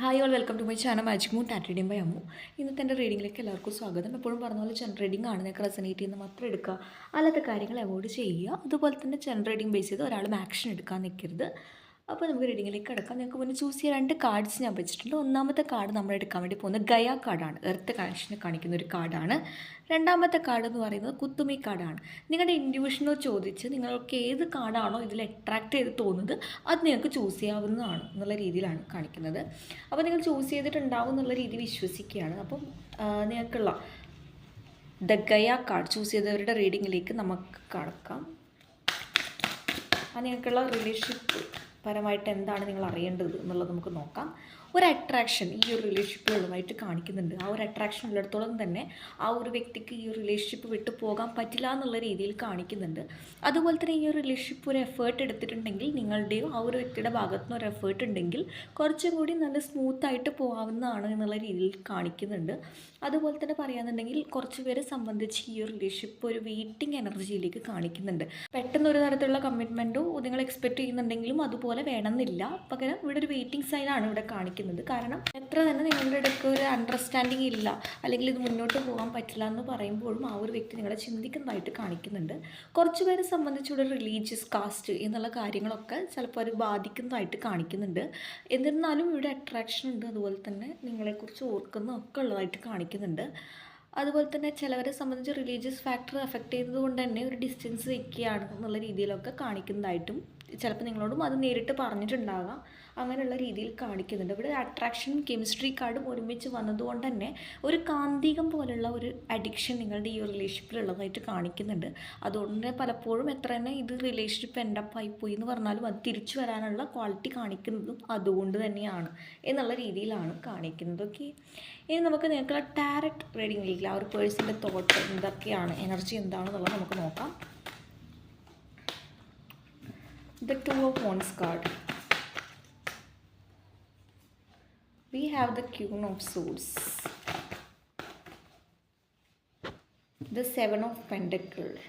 Hi all welcome to my channel magic moon ടാറ്റ് reading by Ammu. ഇന്നത്തെ എൻ്റെ റീഡിങ്ങിലേക്ക് എല്ലാവർക്കും സ്വാഗതം. എപ്പോഴും പറഞ്ഞ പോലെ ജനറൽ റീഡിംഗ് ആണ്, നിങ്ങൾക്ക് റെസനേറ്റ് ചെയ്യുന്ന മാത്രം എടുക്കുക, അല്ലാത്ത കാര്യങ്ങൾ അവോയ്ഡ് ചെയ്യുക. അതുപോലെ തന്നെ ജനറൽ റീഡിംഗ് ബേസ് ചെയ്ത് ഒരാളും ആക്ഷൻ എടുക്കാൻ നിൽക്കരുത്. അപ്പോൾ നമുക്ക് റീഡിങ്ങിലേക്ക് കിടക്കാം. നിങ്ങൾക്ക് മുന്നേ ചൂസ് ചെയ്യാൻ 2 കാർഡ്സ് ഞാൻ വെച്ചിട്ടുണ്ട്. ഒന്നാമത്തെ കാർഡ് നമ്മൾ എടുക്കാൻ വേണ്ടി പോകുന്നത് ഗയ കാർഡാണ്, എർത്ത് കണക്ഷനെ കാണിക്കുന്ന ഒരു കാർഡാണ്. രണ്ടാമത്തെ കാർഡ് എന്ന് പറയുന്നത് കുത്തുമി കാർഡാണ്. നിങ്ങളുടെ ഇൻഡ്യൂഷനോ ചോദിച്ച് നിങ്ങൾക്ക് ഏത് കാർഡാണോ ഇതിൽ അട്രാക്റ്റ് ചെയ്ത് തോന്നുന്നത് അത് നിങ്ങൾക്ക് ചൂസ് ചെയ്യാവുന്നതാണ് എന്നുള്ള രീതിയിലാണ് കാണിക്കുന്നത്. അപ്പോൾ നിങ്ങൾ ചൂസ് ചെയ്തിട്ടുണ്ടാവും എന്നുള്ള രീതി വിശ്വസിക്കുകയാണ്. അപ്പം നിങ്ങൾക്കുള്ള ദ ഗയ കാർഡ് ചൂസ് ചെയ്തവരുടെ റീഡിങ്ങിലേക്ക് നമുക്ക് കടക്കാം. നിങ്ങൾക്കുള്ള റിലേഷൻഷിപ്പ് പരമായിട്ട് എന്താണ് നിങ്ങൾ അറിയേണ്ടത് എന്നുള്ളത് നമുക്ക് നോക്കാം. ഒരു അട്രാക്ഷൻ ഈ ഒരു റിലേഷൻഷിപ്പുകളുമായിട്ട് കാണിക്കുന്നുണ്ട്. ആ ഒരു അട്രാക്ഷൻ ഉള്ളിടത്തോളം തന്നെ ആ ഒരു വ്യക്തിക്ക് ഈ ഒരു റിലേഷൻഷിപ്പ് വിട്ടു പോകാൻ പറ്റില്ല എന്നുള്ള രീതിയിൽ കാണിക്കുന്നുണ്ട്. അതുപോലെ തന്നെ ഈ ഒരു റിലേഷൻഷിപ്പ് ഒരു എഫേർട്ട് എടുത്തിട്ടുണ്ടെങ്കിൽ, നിങ്ങളുടെയോ ആ ഒരു വ്യക്തിയുടെ ഭാഗത്തു നിന്ന് ഒരു എഫേർട്ട് ഉണ്ടെങ്കിൽ കുറച്ചും കൂടി നല്ല സ്മൂത്തായിട്ട് പോകാവുന്നതാണ് എന്നുള്ള രീതിയിൽ കാണിക്കുന്നുണ്ട്. അതുപോലെ തന്നെ പറയുകയാണെന്നുണ്ടെങ്കിൽ കുറച്ച് പേരെ സംബന്ധിച്ച് ഈ ഒരു റിലേഷൻഷിപ്പ് ഒരു വെയിറ്റിംഗ് എനർജിയിലേക്ക് കാണിക്കുന്നുണ്ട്. പെട്ടെന്ന് ഒരു തരത്തിലുള്ള കമ്മിറ്റ്മെൻറ്റോ നിങ്ങൾ എക്സ്പെക്റ്റ് ചെയ്യുന്നുണ്ടെങ്കിലും അതുപോലെ വേണമെന്നില്ല. പകരം ഇവിടെ ഒരു വെയിറ്റിംഗ് സൈനാണ് ഇവിടെ കാണിക്കുന്നത്. കാരണം എത്ര തന്നെ നിങ്ങളുടെ ഇടയ്ക്ക് ഒരു അണ്ടർസ്റ്റാൻഡിങ് ഇല്ല, അല്ലെങ്കിൽ ഇത് മുന്നോട്ട് പോകാൻ പറ്റില്ല എന്ന് പറയുമ്പോഴും ആ ഒരു വ്യക്തി നിങ്ങളെ ചിന്തിക്കുന്നതായിട്ട് കാണിക്കുന്നുണ്ട്. കുറച്ച് പേരെ സംബന്ധിച്ച് ഇവിടെ റിലീജിയസ് കാസ്റ്റ് എന്നുള്ള കാര്യങ്ങളൊക്കെ ചിലപ്പോൾ അത് ബാധിക്കുന്നതായിട്ട് കാണിക്കുന്നുണ്ട്. എന്നിരുന്നാലും ഇവിടെ അട്രാക്ഷൻ ഉണ്ട്. അതുപോലെ തന്നെ നിങ്ങളെക്കുറിച്ച് ഓർക്കുന്നതൊക്കെ ഉള്ളതായിട്ട് കാണിക്കുന്നുണ്ട്. അതുപോലെ തന്നെ ചിലവരെ സംബന്ധിച്ച് റിലീജിയസ് ഫാക്ടർ എഫക്റ്റ് ചെയ്തത് കൊണ്ട് തന്നെ ഒരു ഡിസ്റ്റൻസ് വയ്ക്കുകയാണ് എന്നുള്ള രീതിയിലൊക്കെ കാണിക്കുന്നതായിട്ടും ചിലപ്പോൾ നിങ്ങളോടും അത് നേരിട്ട് പറഞ്ഞിട്ടുണ്ടാകാം. അങ്ങനെയുള്ള രീതിയിൽ കാണിക്കുന്നുണ്ട്. ഇവിടെ അട്രാക്ഷനും കെമിസ്ട്രി കാർഡും ഒരുമിച്ച് വന്നതുകൊണ്ട് തന്നെ ഒരു കാന്തികം പോലുള്ള ഒരു അഡിക്ഷൻ നിങ്ങളുടെ ഈ റിലേഷൻഷിപ്പിലുള്ളതായിട്ട് കാണിക്കുന്നുണ്ട്. അതുകൊണ്ട് തന്നെ പലപ്പോഴും എത്ര തന്നെ ഇത് റിലേഷൻഷിപ്പ് എൻഡപ്പായി പോയി എന്ന് പറഞ്ഞാലും അത് തിരിച്ചു വരാനുള്ള ക്വാളിറ്റി കാണിക്കുന്നതും അതുകൊണ്ട് തന്നെയാണ് എന്നുള്ള രീതിയിലാണ് കാണിക്കുന്നത്. ഓക്കെ, ഇനി നമുക്ക് നിങ്ങൾക്കുള്ള ടാരറ്റ് റീഡിങ്ങിലേക്ക് ആ ഒരു പേഴ്സൻ്റെ തോട്ട് എന്തൊക്കെയാണ്, എനർജി എന്താണെന്നുള്ളത് നമുക്ക് നോക്കാം. The Two of Wands card. We have the Queen of Swords. The Seven of Pentacles.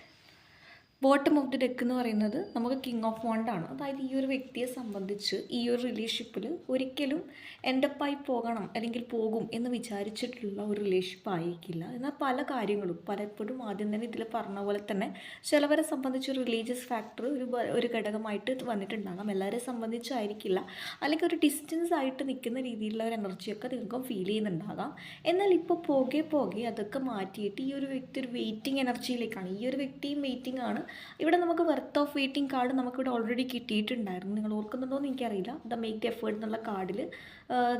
Bottom of the deck എന്ന് പറയുന്നത് നമുക്ക് കിങ് ഓഫ് വാണ്ടാണ്. അതായത് ഈ ഒരു വ്യക്തിയെ സംബന്ധിച്ച് ഈ ഒരു റിലേഷൻഷിപ്പിൽ ഒരിക്കലും എൻഡപ്പായി പോകണം അല്ലെങ്കിൽ പോകും എന്ന് വിചാരിച്ചിട്ടുള്ള ഒരു റിലേഷൻഷിപ്പ് ആയിരിക്കില്ല. എന്നാൽ പല കാര്യങ്ങളും പലപ്പോഴും ആദ്യം തന്നെ ഇതിൽ പറഞ്ഞ പോലെ തന്നെ ചിലവരെ സംബന്ധിച്ച് ഒരു റിലീജിയസ് ഫാക്ടർ ഒരു ഘടകമായിട്ട് വന്നിട്ടുണ്ടാകാം. എല്ലാവരെ സംബന്ധിച്ചായിരിക്കില്ല. അല്ലെങ്കിൽ ഒരു ഡിസ്റ്റൻസ് ആയിട്ട് നിൽക്കുന്ന രീതിയിലുള്ള ഒരു എനർജിയൊക്കെ നിങ്ങൾക്കും ഫീൽ ചെയ്യുന്നുണ്ടാകാം. എന്നാൽ ഇപ്പോൾ പോകെ അതൊക്കെ മാറ്റിയിട്ട് ഈ ഒരു വ്യക്തി ഒരു വെയിറ്റിംഗ് എനർജിയിലേക്കാണ്. ഈ ഒരു വ്യക്തിയും വെയിറ്റിംഗ് ആണ്. ഇവിടെ നമുക്ക് വെർത്ത് ഓഫ് വെയിറ്റിംഗ് കാർഡ് നമുക്കിവിടെ ഓൾറെഡി കിട്ടിയിട്ടുണ്ടായിരുന്നു. നിങ്ങൾ ഓർക്കുന്നുണ്ടോ എന്ന് എനിക്കറിയില്ല. ദ മേക്ക് ദി എഫേർട്ട് എന്നുള്ള കാർഡിൽ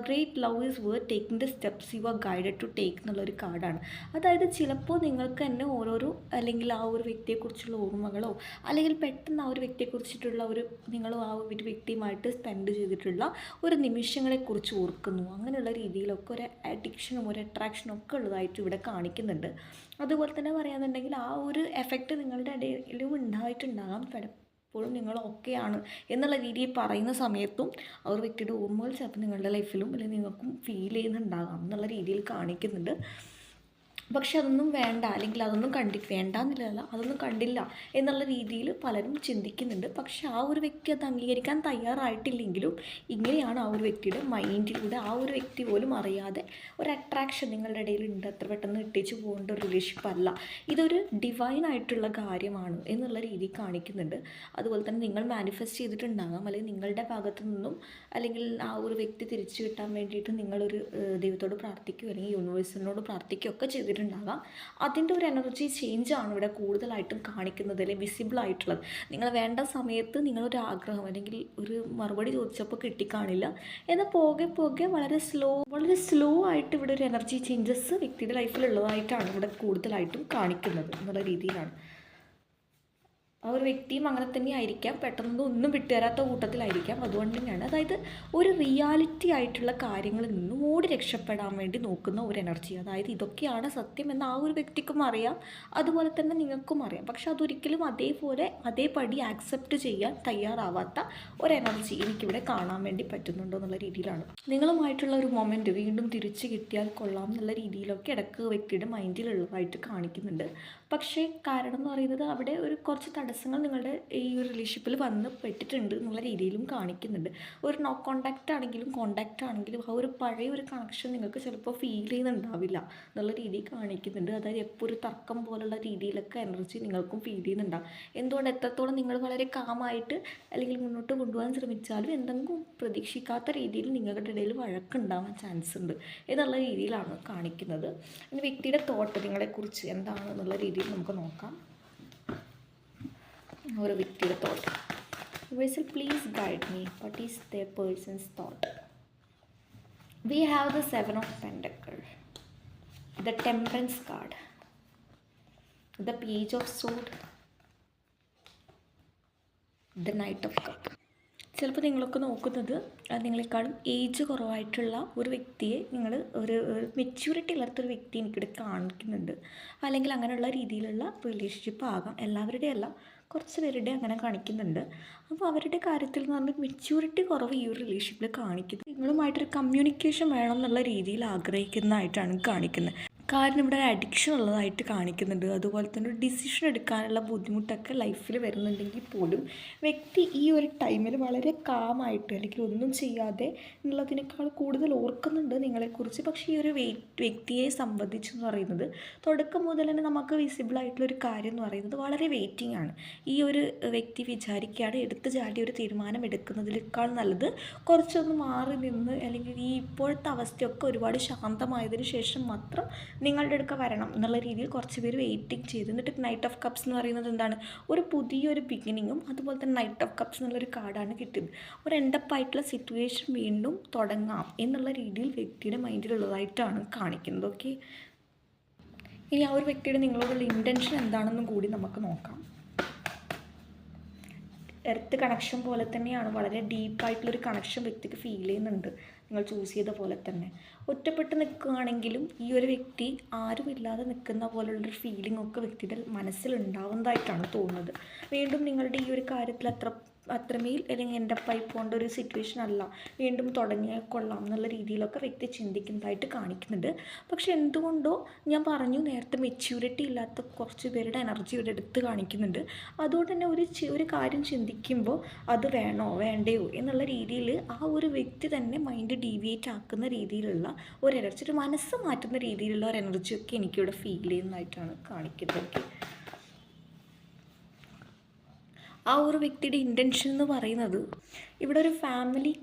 great love is worth taking the steps you are guided to take എന്നുള്ളൊരു കാർഡാണ്. അതായത് ചിലപ്പോൾ നിങ്ങൾക്ക് തന്നെ ഓരോരോ അല്ലെങ്കിൽ ആ ഒരു വ്യക്തിയെക്കുറിച്ചുള്ള ഓർമ്മകളോ അല്ലെങ്കിൽ പെട്ടെന്ന് ആ ഒരു വ്യക്തിയെക്കുറിച്ചിട്ടുള്ള നിങ്ങൾ ആ ഒരു വ്യക്തിയുമായിട്ട് സ്പെൻഡ് ചെയ്തിട്ടുള്ള ഒരു നിമിഷങ്ങളെക്കുറിച്ച് ഓർക്കുന്നു. അങ്ങനെയുള്ള രീതിയിലൊക്കെ ഒരു അഡിക്ഷനും ഒരു അട്രാക്ഷനും ഒക്കെ ഉള്ളതായിട്ട് ഇവിടെ കാണിക്കുന്നുണ്ട്. അതുപോലെ തന്നെ പറയുകയാണെന്നുണ്ടെങ്കിൽ ആ ഒരു എഫക്റ്റ് നിങ്ങളുടെ ഇടയിലും ഉണ്ടായിട്ടുണ്ടാകാം. പലപ്പോഴും നിങ്ങൾ ഓക്കെയാണ് എന്നുള്ള രീതിയിൽ പറയുന്ന സമയത്തും ആ ഒരു വ്യക്തിയുടെ ഓർമ്മകൾ ചിലപ്പോൾ നിങ്ങളുടെ ലൈഫിലും അല്ലെങ്കിൽ നിങ്ങൾക്കും ഫീൽ ചെയ്യുന്നുണ്ടാകാം എന്നുള്ള രീതിയിൽ കാണിക്കുന്നുണ്ട്. പക്ഷെ അതൊന്നും വേണ്ട, അല്ലെങ്കിൽ അതൊന്നും വേണ്ടാന്നില്ല, അതൊന്നും കണ്ടില്ല എന്നുള്ള രീതിയിൽ പലരും ചിന്തിക്കുന്നുണ്ട്. പക്ഷെ ആ ഒരു വ്യക്തി അത് അംഗീകരിക്കാൻ തയ്യാറായിട്ടില്ലെങ്കിലും ഇങ്ങനെയാണ് ആ ഒരു വ്യക്തിയുടെ മൈൻഡിലൂടെ ആ ഒരു വ്യക്തി പോലും അറിയാതെ ഒരു അട്രാക്ഷൻ നിങ്ങളുടെ ഇടയിലുണ്ട്. അത്ര പെട്ടെന്ന് ഇട്ടേച്ച് പോകേണ്ട ഒരു റിലേഷൻഷിപ്പ് അല്ല, ഇതൊരു ഡിവൈൻ ആയിട്ടുള്ള കാര്യമാണ് എന്നുള്ള രീതി കാണിക്കുന്നുണ്ട്. അതുപോലെ തന്നെ നിങ്ങൾ മാനിഫെസ്റ്റ് ചെയ്തിട്ടുണ്ടാകാം, അല്ലെങ്കിൽ നിങ്ങളുടെ ഭാഗത്തു നിന്നും അല്ലെങ്കിൽ ആ ഒരു വ്യക്തി തിരിച്ചു കിട്ടാൻ വേണ്ടിയിട്ട് നിങ്ങളൊരു ദൈവത്തോട് പ്രാർത്ഥിക്കുകയോ അല്ലെങ്കിൽ യൂണിവേഴ്സിനോട് പ്രാർത്ഥിക്കുകയോ ഒക്കെ ചെയ്തിട്ടുണ്ടാകാം. അതിൻ്റെ ഒരു എനർജി ചേഞ്ചാണ് ഇവിടെ കൂടുതലായിട്ടും കാണിക്കുന്നത്, അല്ലെങ്കിൽ വിസിബിൾ ആയിട്ടുള്ളത്. നിങ്ങൾ വേണ്ട സമയത്ത് നിങ്ങളൊരു ആഗ്രഹം അല്ലെങ്കിൽ ഒരു മറുപടി ചോദിച്ചപ്പോൾ കിട്ടിക്കാണില്ല. എന്നാൽ പോകെ വളരെ സ്ലോ ആയിട്ട് ഇവിടെ ഒരു എനർജി ചേഞ്ചസ് വ്യക്തിയുടെ ലൈഫിലുള്ളതായിട്ടാണ് ഇവിടെ കൂടുതലായിട്ടും കാണിക്കുന്നത് എന്നുള്ള രീതിയിലാണ്. ആ ഒരു വ്യക്തിയും അങ്ങനെ തന്നെ ആയിരിക്കാം, പെട്ടെന്ന് ഒന്നും വിട്ടുതരാത്ത കൂട്ടത്തിലായിരിക്കാം. അതുകൊണ്ട് തന്നെയാണ്, അതായത് ഒരു റിയാലിറ്റി ആയിട്ടുള്ള കാര്യങ്ങളിൽ നിന്നും ഓടി രക്ഷപ്പെടാൻ വേണ്ടി നോക്കുന്ന ഒരു എനർജി. അതായത് ഇതൊക്കെയാണ് സത്യം എന്ന് ആ ഒരു വ്യക്തിക്കും അറിയാം, അതുപോലെ തന്നെ നിങ്ങൾക്കും അറിയാം. പക്ഷെ അതൊരിക്കലും അതേപടി ആക്സെപ്റ്റ് ചെയ്യാൻ തയ്യാറാവാത്ത ഒരു എനർജി എനിക്കിവിടെ കാണാൻ വേണ്ടി പറ്റുന്നുണ്ടോ എന്നുള്ള രീതിയിലാണ്. നിങ്ങളുമായിട്ടുള്ള ഒരു മൊമെൻറ്റ് വീണ്ടും തിരിച്ച് കിട്ടിയാൽ കൊള്ളാം എന്നുള്ള രീതിയിലൊക്കെ ഇടയ്ക്ക് വ്യക്തിയുടെ മൈൻഡിലുള്ളതായിട്ട് കാണിക്കുന്നുണ്ട്. പക്ഷേ കാരണം എന്ന് പറയുന്നത് അവിടെ ഒരു കുറച്ച് തടസ്സങ്ങൾ നിങ്ങളുടെ ഈ ഒരു റിലേഷൻഷിപ്പിൽ വന്ന് പെട്ടിട്ടുണ്ട് എന്നുള്ള രീതിയിലും കാണിക്കുന്നുണ്ട്. ഒരു നോ കോണ്ടാക്റ്റ് ആണെങ്കിലും കോണ്ടാക്റ്റ് ആണെങ്കിലും ആ ഒരു പഴയ ഒരു കണക്ഷൻ നിങ്ങൾക്ക് ചിലപ്പോൾ ഫീൽ ചെയ്യുന്നുണ്ടാവില്ല എന്നുള്ള രീതിയിൽ കാണിക്കുന്നുണ്ട്. അതായത് എപ്പോൾ ഒരു തർക്കം പോലുള്ള രീതിയിലൊക്കെ എനർജി നിങ്ങൾക്കും ഫീൽ ചെയ്യുന്നുണ്ടാവും. എന്തുകൊണ്ട് എത്രത്തോളം നിങ്ങൾ വളരെ കാമായിട്ട് അല്ലെങ്കിൽ മുന്നോട്ട് കൊണ്ടുപോകാൻ ശ്രമിച്ചാലും എന്തെങ്കിലും പ്രതീക്ഷിക്കാത്ത രീതിയിൽ നിങ്ങളുടെ ഇടയിൽ വഴക്കുണ്ടാവാൻ ചാൻസ് ഉണ്ട് എന്നുള്ള രീതിയിലാണ് കാണിക്കുന്നത്. ഇനി വ്യക്തിയുടെ തോട്ട് നിങ്ങളെക്കുറിച്ച് എന്താണെന്നുള്ള രീതിയിൽ നമുക്ക് നോക്കാം. ഒരു വ്യക്തിയുടെ thought. Vessel, please guide me. What is their person's thought? We have the Seven of Pentacles, the Temperance card, the Page of Swords, the Knight of Cups. ചിലപ്പോൾ നിങ്ങളൊക്കെ നോക്കുന്നത് നിങ്ങളെക്കാളും ഏജ് കുറവായിട്ടുള്ള ഒരു വ്യക്തിയെ നിങ്ങൾ ഒരു മെച്യൂരിറ്റി ഇല്ലാത്തൊരു വ്യക്തി എനിക്കിവിടെ കാണിക്കുന്നുണ്ട്. അല്ലെങ്കിൽ അങ്ങനെയുള്ള രീതിയിലുള്ള റിലേഷൻഷിപ്പ് ആകാം. എല്ലാവരുടെയും അല്ല, കുറച്ച് പേരുടെ അങ്ങനെ കാണിക്കുന്നുണ്ട്. അപ്പോൾ അവരുടെ കാര്യത്തിൽ എന്ന് പറഞ്ഞാൽ മെച്യൂരിറ്റി കുറവ് ഈ ഒരു റിലേഷൻഷിപ്പിൽ കാണിക്കുന്നത്. നിങ്ങളുമായിട്ടൊരു കമ്മ്യൂണിക്കേഷൻ വേണം എന്നുള്ള രീതിയിൽ ആഗ്രഹിക്കുന്നതായിട്ടാണ് കാണിക്കുന്നത്. കാരണം ഇവിടെ ഒരു അഡിക്ഷൻ ഉള്ളതായിട്ട് കാണിക്കുന്നുണ്ട്. അതുപോലെ തന്നെ ഒരു ഡിസിഷൻ എടുക്കാനുള്ള ബുദ്ധിമുട്ടൊക്കെ ലൈഫിൽ വരുന്നുണ്ടെങ്കിൽ പോലും വ്യക്തി ഈ ഒരു ടൈമിൽ വളരെ കാമായിട്ട് അല്ലെങ്കിൽ ഒന്നും ചെയ്യാതെ എന്നുള്ളതിനേക്കാൾ കൂടുതൽ ഓർക്കുന്നുണ്ട് നിങ്ങളെക്കുറിച്ച്. പക്ഷേ ഈ ഒരു വ്യക്തിയെ സംബന്ധിച്ചെന്ന് പറയുന്നത് തുടക്കം മുതൽ തന്നെ നമുക്ക് വിസിബിളായിട്ടുള്ളൊരു കാര്യം എന്ന് പറയുന്നത് വളരെ വെയിറ്റിംഗ് ആണ്. ഈ ഒരു വ്യക്തി വിചാരിക്കുകയാണ് എടുത്തു ചാടി ഒരു തീരുമാനം എടുക്കുന്നതിനേക്കാൾ നല്ലത് കുറച്ചൊന്ന് മാറി നിന്ന് അല്ലെങ്കിൽ ഈ ഇപ്പോഴത്തെ അവസ്ഥയൊക്കെ ഒരുപാട് ശാന്തമായതിനു ശേഷം മാത്രം നിങ്ങളുടെ അടുക്ക വരണം എന്നുള്ള രീതിയിൽ കുറച്ച് പേര് വെയിറ്റിംഗ് ചെയ്ത്. എന്നിട്ട് നൈറ്റ് ഓഫ് കപ്സ് എന്ന് പറയുന്നത് എന്താണ്, ഒരു പുതിയൊരു ബിഗിനിങ്ങും അതുപോലെ തന്നെ നൈറ്റ് ഓഫ് കപ്സ് എന്നുള്ളൊരു കാർഡാണ് കിട്ടിയത്. ഒരു എൻഡപ്പായിട്ടുള്ള സിറ്റുവേഷൻ വീണ്ടും തുടങ്ങാം എന്നുള്ള രീതിയിൽ വ്യക്തിയുടെ മൈൻഡിലുള്ളതായിട്ടാണ് കാണിക്കുന്നത്. ഓക്കെ, ഇനി ആ ഒരു വ്യക്തിയുടെ നിങ്ങളോടുള്ള ഇൻറ്റൻഷൻ എന്താണെന്നും കൂടി നമുക്ക് നോക്കാം. എർത്ത് കണക്ഷൻ പോലെ തന്നെയാണ്, വളരെ ഡീപ്പായിട്ടുള്ളൊരു കണക്ഷൻ വ്യക്തിക്ക് ഫീൽ ചെയ്യുന്നുണ്ട് നിങ്ങൾ ചൂസ് ചെയ്ത പോലെ തന്നെ. ഒറ്റപ്പെട്ട് നിൽക്കുകയാണെങ്കിലും ഈ ഒരു വ്യക്തി ആരുമില്ലാതെ നിൽക്കുന്ന പോലുള്ളൊരു ഫീലിംഗ് ഒക്കെ വ്യക്തിയുടെ മനസ്സിലുണ്ടാവുന്നതായിട്ടാണ് തോന്നുന്നത്. വീണ്ടും നിങ്ങളുടെ ഈ ഒരു കാര്യത്തിൽ അത്രമേൽ അല്ലെങ്കിൽ എൻ്റെ പൈപ്പ് പോകേണ്ട ഒരു സിറ്റുവേഷൻ അല്ല, വീണ്ടും തുടങ്ങിയാൽ കൊള്ളാം എന്നുള്ള രീതിയിലൊക്കെ വ്യക്തി ചിന്തിക്കുന്നതായിട്ട് കാണിക്കുന്നുണ്ട്. പക്ഷെ എന്തുകൊണ്ടോ ഞാൻ പറഞ്ഞു നേരത്തെ മെച്യൂരിറ്റി ഇല്ലാത്ത കുറച്ച് പേരുടെ എനർജി ഇവിടെ എടുത്ത് കാണിക്കുന്നുണ്ട്. അതുകൊണ്ട് തന്നെ ഒരു കാര്യം ചിന്തിക്കുമ്പോൾ അത് വേണോ വേണ്ടയോ എന്നുള്ള രീതിയിൽ ആ ഒരു വ്യക്തി തന്നെ മൈൻഡ് ഡീവിയേറ്റ് ആക്കുന്ന രീതിയിലുള്ള ഒരു എനർജി, ഒരു മനസ്സ് മാറ്റുന്ന രീതിയിലുള്ള ഒരു എനർജിയൊക്കെ എനിക്കിവിടെ ഫീൽ ചെയ്യുന്നതായിട്ടാണ് കാണിക്കുന്നത്. ആ ഒരു വ്യക്തിയുടെ ഇൻറ്റൻഷൻ എന്ന് പറയുന്നത് ഇവിടെ ഒരു ഫാമിലി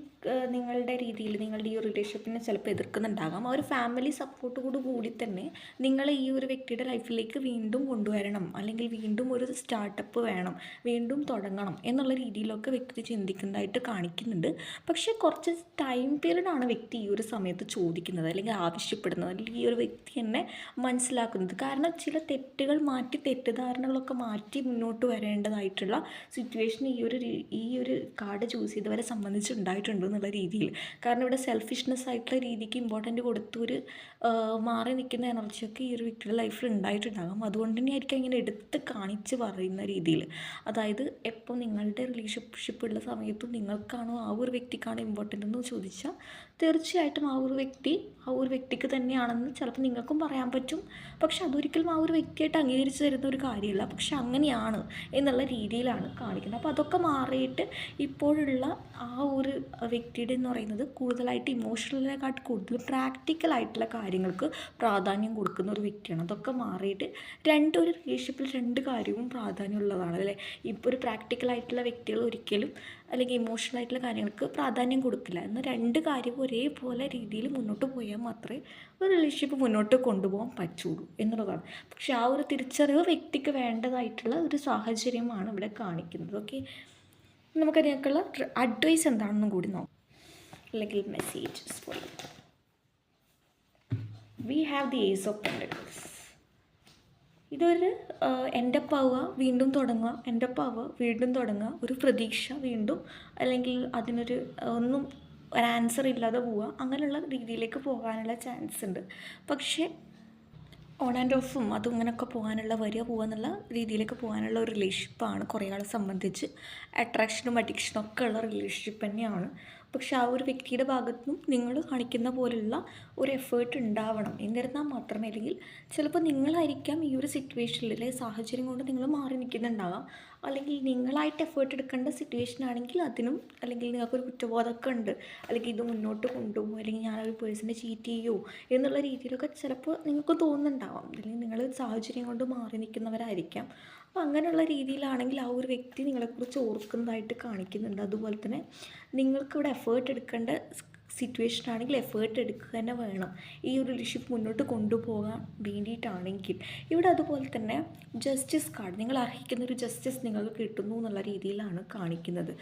നിങ്ങളുടെ രീതിയിൽ നിങ്ങളുടെ ഈ ഒരു റിലേഷൻഷിപ്പിനെ ചിലപ്പോൾ എതിർക്കുന്നുണ്ടാകാം. ആ ഒരു ഫാമിലി സപ്പോർട്ടോട് കൂടി തന്നെ നിങ്ങളെ ഈ ഒരു വ്യക്തിയുടെ ലൈഫിലേക്ക് വീണ്ടും കൊണ്ടുവരണം, അല്ലെങ്കിൽ വീണ്ടും ഒരു സ്റ്റാർട്ടപ്പ് വേണം, വീണ്ടും തുടങ്ങണം എന്നുള്ള രീതിയിലൊക്കെ വ്യക്തി ചിന്തിക്കുന്നതായിട്ട് കാണിക്കുന്നുണ്ട്. പക്ഷേ കുറച്ച് ടൈം പീരീഡാണ് വ്യക്തി ഈ ഒരു സമയത്ത് ചോദിക്കുന്നത് അല്ലെങ്കിൽ ആവശ്യപ്പെടുന്നത്, അല്ലെങ്കിൽ ഈ ഒരു വ്യക്തി എന്നെ മനസ്സിലാക്കുന്നത്. കാരണം ചില തെറ്റുകൾ മാറ്റി തെറ്റിദ്ധാരണകളൊക്കെ മാറ്റി മുന്നോട്ട് വരേണ്ടതായിട്ടുള്ള സിറ്റുവേഷൻ ഈ ഒരു കാർഡ് ചൂസ് ചെയ്തവരെ സംബന്ധിച്ചുണ്ടായിട്ടുണ്ട് എന്നുള്ള രീതിയിൽ. കാരണം ഇവിടെ സെൽഫിഷ്നെസ് ആയിട്ടുള്ള രീതിക്ക് ഇമ്പോർട്ടൻറ്റ് കൊടുത്തൊരു മാറി നിൽക്കുന്ന എനർജിയൊക്കെ ഈ ഒരു വ്യക്തിയുടെ ലൈഫിൽ ഉണ്ടായിട്ടുണ്ടാകും. അതുകൊണ്ട് തന്നെയായിരിക്കും ഇങ്ങനെ എടുത്ത് കാണിച്ച് പറയുന്ന രീതിയിൽ. അതായത് എപ്പോൾ നിങ്ങളുടെ റിലേഷൻഷിപ്പ് ഉള്ള സമയത്തും നിങ്ങൾക്കാണോ ആ ഒരു വ്യക്തിക്കാണോ ഇമ്പോർട്ടൻ്റ് എന്ന് ചോദിച്ചാൽ തീർച്ചയായിട്ടും ആ ഒരു വ്യക്തിക്ക് തന്നെയാണെന്ന് ചിലപ്പോൾ നിങ്ങൾക്കും പറയാൻ പറ്റും. പക്ഷെ അതൊരിക്കലും ആ ഒരു വ്യക്തിയായിട്ട് അംഗീകരിച്ച് തരുന്ന ഒരു കാര്യമില്ല. പക്ഷെ അങ്ങനെയാണ് എന്നുള്ള രീതിയിലാണ് കാണിക്കുന്നത്. അപ്പോൾ അതൊക്കെ മാറിയിട്ട് ഇപ്പോഴുള്ള ആ ഒരു വ്യക്തിയുടെ എന്ന് പറയുന്നത് കൂടുതലായിട്ട് ഇമോഷണലിനെക്കാട്ട് കൂടുതൽ പ്രാക്ടിക്കലായിട്ടുള്ള കാര്യങ്ങൾക്ക് പ്രാധാന്യം കൊടുക്കുന്ന ഒരു വ്യക്തിയാണ്. അതൊക്കെ മാറിയിട്ട് ഒരു റിലേഷൻഷിപ്പിൽ രണ്ട് കാര്യവും പ്രാധാന്യമുള്ളതാണ് അല്ലേ. ഇപ്പോൾ ഒരു പ്രാക്ടിക്കലായിട്ടുള്ള വ്യക്തികൾ ഒരിക്കലും അല്ലെങ്കിൽ ഇമോഷണലായിട്ടുള്ള കാര്യങ്ങൾക്ക് പ്രാധാന്യം കൊടുക്കില്ല. എന്നാൽ രണ്ട് കാര്യവും ഒരേപോലെ രീതിയിൽ മുന്നോട്ട് പോയാൽ മാത്രമേ ഒരു റിലേഷൻഷിപ്പ് മുന്നോട്ട് കൊണ്ടുപോകാൻ പറ്റുള്ളൂ എന്നുള്ളതാണ്. പക്ഷെ ആ ഒരു തിരിച്ചറിവ് വ്യക്തിക്ക് വേണ്ടതായിട്ടുള്ള ഒരു സാഹചര്യമാണ് ഇവിടെ കാണിക്കുന്നത്. ഓക്കെ, നമുക്കതിനേക്കുള്ള അഡ്വൈസ് എന്താണെന്നും കൂടി നോക്കാം, അല്ലെങ്കിൽ messages for you. We have the ace of pentacles. ഇതൊരു എൻഡപ്പ് ആവുക, വീണ്ടും തുടങ്ങുക, എൻഡപ്പ് ആവുക, വീണ്ടും തുടങ്ങുക, ഒരു പ്രതീക്ഷ വീണ്ടും, അല്ലെങ്കിൽ അതിനൊരു ഒരു ആൻസർ ഇല്ലാതെ പോവുക, അങ്ങനെയുള്ള രീതിയിലേക്ക് പോകാനുള്ള ചാൻസ് ഉണ്ട്. പക്ഷേ ഓൺ ആൻഡ് ഓഫും അതും ഇങ്ങനെയൊക്കെ പോകാനുള്ള പോകുക എന്നുള്ള രീതിയിലേക്ക് പോകാനുള്ള ഒരു റിലേഷൻഷിപ്പാണ് കുറേ ആളെ സംബന്ധിച്ച്. അട്രാക്ഷനും അഡിക്ഷനും ഒക്കെ ഉള്ള റിലേഷൻഷിപ്പ് തന്നെയാണ്. പക്ഷെ ആ ഒരു വ്യക്തിയുടെ ഭാഗത്തുനിന്നും നിങ്ങൾ കാണിക്കുന്ന പോലുള്ള ഒരു എഫേർട്ട് ഉണ്ടാവണം. എന്നിരുന്നാൽ മാത്രമേ, അല്ലെങ്കിൽ ചിലപ്പോൾ നിങ്ങളായിരിക്കാം ഈ ഒരു സിറ്റുവേഷനിലെ സാഹചര്യം കൊണ്ട് നിങ്ങൾ മാറി നിൽക്കുന്നുണ്ടാകാം. അല്ലെങ്കിൽ നിങ്ങളായിട്ട് എഫേർട്ട് എടുക്കേണ്ട സിറ്റുവേഷൻ ആണെങ്കിൽ അതിനും, അല്ലെങ്കിൽ നിങ്ങൾക്കൊരു കുറ്റബോധമൊക്കെ ഉണ്ട്, അല്ലെങ്കിൽ ഇത് മുന്നോട്ട് കൊണ്ടുപോകും, അല്ലെങ്കിൽ ഞാനൊരു പേഴ്സണെ ചീറ്റ് ചെയ്യുമോ എന്നുള്ള രീതിയിലൊക്കെ ചിലപ്പോൾ നിങ്ങൾക്ക് തോന്നുന്നുണ്ടാവാം, അല്ലെങ്കിൽ നിങ്ങൾ സാഹചര്യം കൊണ്ട് മാറി നിൽക്കുന്നവരായിരിക്കാം. അപ്പോൾ അങ്ങനെയുള്ള രീതിയിലാണെങ്കിൽ ആ ഒരു വ്യക്തി നിങ്ങളെക്കുറിച്ച് ഓർക്കുന്നതായിട്ട് കാണിക്കുന്നുണ്ട്. അതുപോലെ തന്നെ നിങ്ങൾക്കിവിടെ എഫേർട്ട് എടുക്കേണ്ട സിറ്റുവേഷൻ ആണെങ്കിൽ എഫേർട്ട് എടുക്കുക തന്നെ വേണം ഈ ഒരു റിലേഷൻഷിപ്പ് മുന്നോട്ട് കൊണ്ടുപോകാൻ വേണ്ടിയിട്ടാണെങ്കിൽ. ഇവിടെ അതുപോലെ തന്നെ ജസ്റ്റിസ് കാർഡ്, നിങ്ങൾ അർഹിക്കുന്ന ഒരു ജസ്റ്റിസ് നിങ്ങൾക്ക് കിട്ടുന്നു എന്നുള്ള രീതിയിലാണ് കാണിക്കുന്നത്.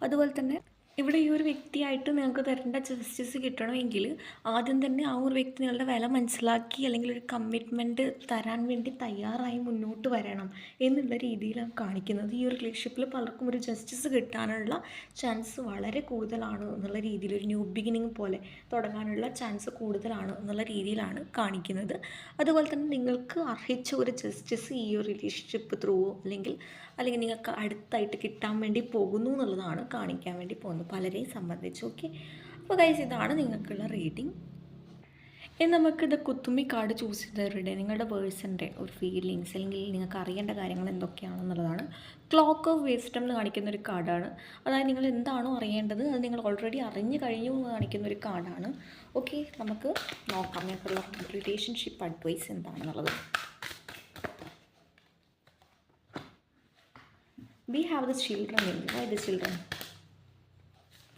അതുപോലെ തന്നെ ഇവിടെ ഈ ഒരു വ്യക്തിയായിട്ട് നിങ്ങൾക്ക് തരേണ്ട ജസ്റ്റിസ് കിട്ടണമെങ്കിൽ ആദ്യം തന്നെ ആ ഒരു വ്യക്തി നിങ്ങളുടെ വില മനസ്സിലാക്കി, അല്ലെങ്കിൽ ഒരു കമ്മിറ്റ്മെൻറ്റ് തരാൻ വേണ്ടി തയ്യാറായി മുന്നോട്ട് വരണം എന്നുള്ള രീതിയിലാണ് കാണിക്കുന്നത്. ഈ ഒരു റിലേഷൻഷിപ്പിൽ പലർക്കും ഒരു ജസ്റ്റിസ് കിട്ടാനുള്ള ചാൻസ് വളരെ കൂടുതലാണ് എന്നുള്ള രീതിയിൽ, ഒരു ന്യൂ ബിഗിനിങ് പോലെ തുടങ്ങാനുള്ള ചാൻസ് കൂടുതലാണ് എന്നുള്ള രീതിയിലാണ് കാണിക്കുന്നത്. അതുപോലെ തന്നെ നിങ്ങൾക്ക് അർഹിച്ച ഒരു ജസ്റ്റിസ് ഈ ഒരു റിലേഷൻഷിപ്പ് ത്രൂവോ അല്ലെങ്കിൽ നിങ്ങൾക്ക് അടുത്തായിട്ട് കിട്ടാൻ വേണ്ടി പോകുന്നു എന്നുള്ളതാണ് കാണിക്കാൻ വേണ്ടി പോകുന്നത് പലരെയും സംബന്ധിച്ച്. ഓക്കെ, അപ്പോൾ ഗൈസ് ഇതാണ് നിങ്ങൾക്കുള്ള റീഡിങ്. ഇനി നമുക്കിത് കുത്തുമ്പി കാർഡ് ചൂസ് ചെയ്തവരുടെ നിങ്ങളുടെ പേഴ്സൻ്റെ ഒരു ഫീലിങ്സ്, അല്ലെങ്കിൽ നിങ്ങൾക്ക് അറിയേണ്ട കാര്യങ്ങൾ എന്തൊക്കെയാണെന്നുള്ളതാണ്. ക്ലോക്ക് ഓഫ് വിസ്ഡം എന്ന് കാണിക്കുന്ന ഒരു കാർഡാണ്. അതായത് നിങ്ങൾ എന്താണോ അറിയേണ്ടത് അത് നിങ്ങൾ ഓൾറെഡി അറിഞ്ഞു കഴിഞ്ഞു എന്ന് കാണിക്കുന്ന ഒരു കാർഡാണ്. ഓക്കെ, നമുക്ക് നോക്കാം നിങ്ങൾക്കുള്ള റിലേഷൻഷിപ്പ് അഡ്വൈസ് എന്താണെന്നുള്ളത്. We have the children in. Why the children?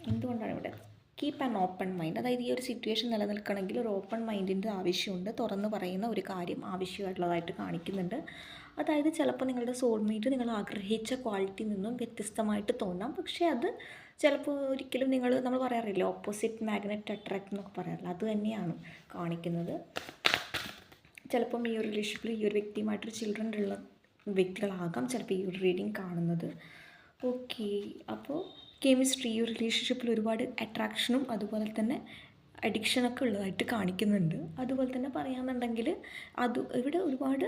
എന്തുകൊണ്ടാണ് ഇവിടെ കീപ്പ് ആൻ ഓപ്പൺ മൈൻഡ്? അതായത് ഈ ഒരു സിറ്റുവേഷൻ നിലനിൽക്കണമെങ്കിൽ ഒരു ഓപ്പൺ മൈൻഡിൻ്റെ ആവശ്യമുണ്ട്. തുറന്ന് പറയുന്ന ഒരു കാര്യം ആവശ്യമായിട്ടുള്ളതായിട്ട് കാണിക്കുന്നുണ്ട്. അതായത് ചിലപ്പോൾ നിങ്ങളുടെ സോൾമേറ്റ് നിങ്ങൾ ആഗ്രഹിച്ച ക്വാളിറ്റിയിൽ നിന്നും വ്യത്യസ്തമായിട്ട് തോന്നാം, പക്ഷേ അത് ചിലപ്പോൾ ഒരിക്കലും നമ്മൾ പറയാറില്ല ഓപ്പോസിറ്റ് മാഗ്നറ്റ് അട്രാക്ട് എന്നൊക്കെ പറയാറില്ല, അത് തന്നെയാണ് കാണിക്കുന്നത്. ചിലപ്പം ഈ ഒരു റിലേഷൻഷിപ്പിൽ ഈ ഒരു വ്യക്തിയുമായിട്ടൊരു ചിൽഡ്രൻ ഉള്ള വ്യക്തികളാകാം ചിലപ്പോൾ ഈ ഒരു റീഡിങ് കാണുന്നത്. ഓക്കെ, അപ്പോൾ കെമിസ്ട്രി ഈ ഒരു റിലേഷൻഷിപ്പിൽ ഒരുപാട് അട്രാക്ഷനും അതുപോലെ തന്നെ അഡിക്ഷനൊക്കെ ഉള്ളതായിട്ട് കാണിക്കുന്നുണ്ട്. അതുപോലെ തന്നെ പറയാമെന്നുണ്ടെങ്കിൽ ഇവിടെ ഒരുപാട്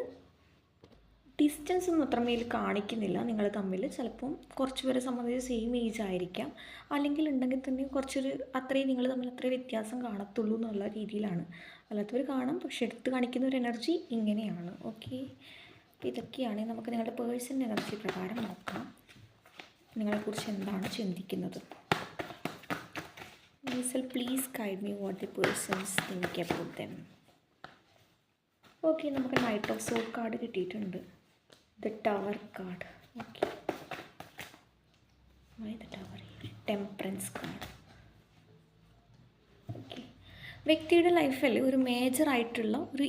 ഡിസ്റ്റൻസ് ഒന്നും അത്രമേൽ കാണിക്കുന്നില്ല നിങ്ങൾ തമ്മിൽ. ചിലപ്പം കുറച്ച് പേരെ സംബന്ധിച്ച് സെയിം ഏജ് ആയിരിക്കാം, അല്ലെങ്കിൽ ഉണ്ടെങ്കിൽ തന്നെ കുറച്ചൊരു അത്രയും നിങ്ങൾ തമ്മിൽ അത്രയും വ്യത്യാസം കാണത്തുള്ളൂ എന്നുള്ള രീതിയിലാണ്. അല്ലാത്തവർ കാണാം, പക്ഷെ എടുത്ത് കാണിക്കുന്ന ഒരു എനർജി ഇങ്ങനെയാണ്. ഓക്കെ, അപ്പോൾ ഇതൊക്കെയാണ്. നമുക്ക് നിങ്ങളുടെ പേഴ്സൺ എനർജി പ്രകാരം നോക്കാം നിങ്ങളെക്കുറിച്ച് എന്താണ് ചിന്തിക്കുന്നത്. Please guide me what the persons think about them. Okay, നമുക്ക് നൈറ്റ് ഓഫ് സോഡ് കാർഡ് കിട്ടിയിട്ടുണ്ട്. The tower card. Okay, the tower. Temperance card. Okay, വ്യക്തിയുടെ ലൈഫിൽ ഒരു മേജറായിട്ടുള്ള ഒരു